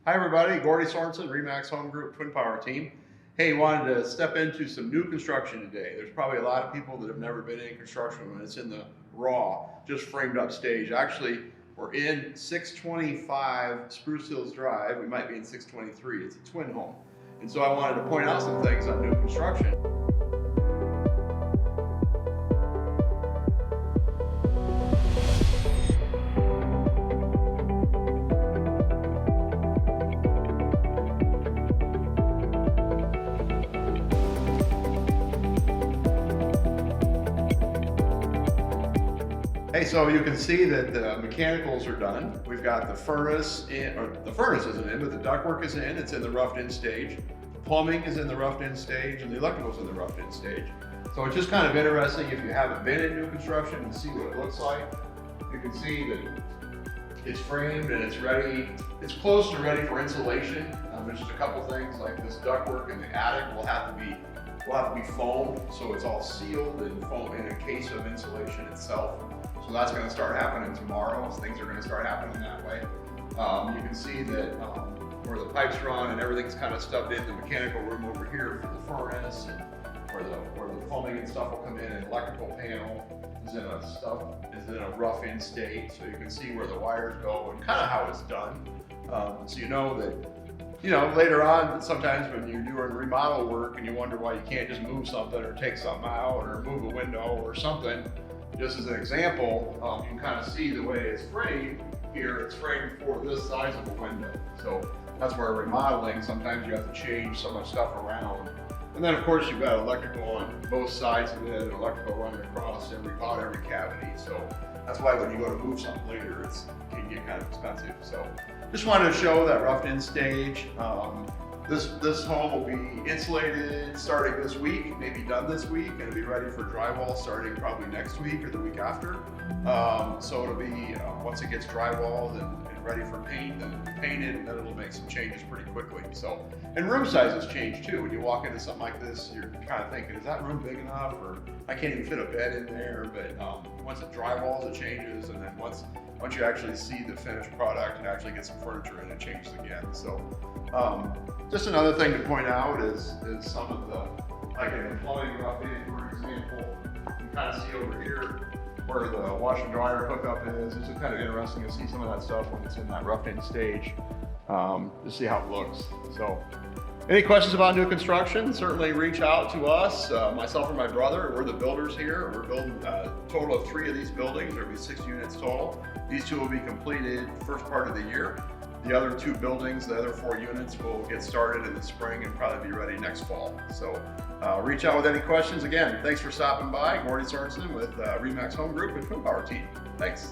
Hi everybody, Gordie Remax Home Group Twin Power Team. Hey, wanted to step into some new construction today. There's probably a lot of people that have never been in construction when it's in the raw, just framed up stage. Actually, we're in 625 Spruce Hills Drive. We might be in 623. It's a twin home. And so I wanted to point out some things on new construction. Hey, so you can see that the mechanicals are done. We've got the furnace in, or the furnace isn't in, but the ductwork is in. It's in the roughed in stage. The plumbing is in the roughed in stage, and the electrical's in the roughed in stage. So it's just kind of interesting if you haven't been in new construction and see what it looks like. You can see that it's framed and it's ready. It's close to ready for insulation. There's just a couple things like this ductwork in the attic will have to be foamed, so it's all sealed and foam in a case of insulation itself. So that's going to start happening tomorrow. So things are going to start happening that way. You can see that where the pipes run and everything's kind of stubbed in the mechanical room over here for the furnace, and where the plumbing and stuff will come in. And electrical panel is in a rough in state, so you can see where the wires go and kind of how it's done. So you know that later on, sometimes when you're doing remodel work and you wonder why you can't just move something or take something out or move a window or something. Just as an example, you can kind of see the way it's framed here. It's framed for this size of a window. So that's where remodeling, sometimes you have to change so much stuff around. And then of course you've got electrical on both sides of it, and electrical running across every cavity. So that's why when you go to move something later, it can get kind of expensive. So just wanted to show that roughed in stage. This home will be insulated starting this week, maybe done this week, and it'll be ready for drywall starting probably next week or the week after. So it'll be, once it gets drywalled and ready for paint, then it'll be painted, and then it'll make some changes pretty quickly. So, and room sizes change too. When you walk into something like this, you're kind of thinking, is that room big enough? Or I can't even fit a bed in there. But once it drywalls, it changes, and then once you actually see the finished product and actually get some furniture in, it changes again. So just another thing to point out is some of the, like in the plumbing rough in, for example, you kind of see over here where the washer and dryer hookup is. It's just kind of interesting to see some of that stuff when it's in that roughed in stage, to see how it looks. So any questions about new construction, certainly reach out to us, myself or my brother. We're the builders here. We're building a total of 3 of these buildings. There'll be 6 units total. These 2 will be completed first part of the year. The other 2 buildings, the other 4 units, will get started in the spring and probably be ready next fall. So reach out with any questions. Again, thanks for stopping by. Gordie Sorensen with Remax Home Group and Twin Power Team. Thanks.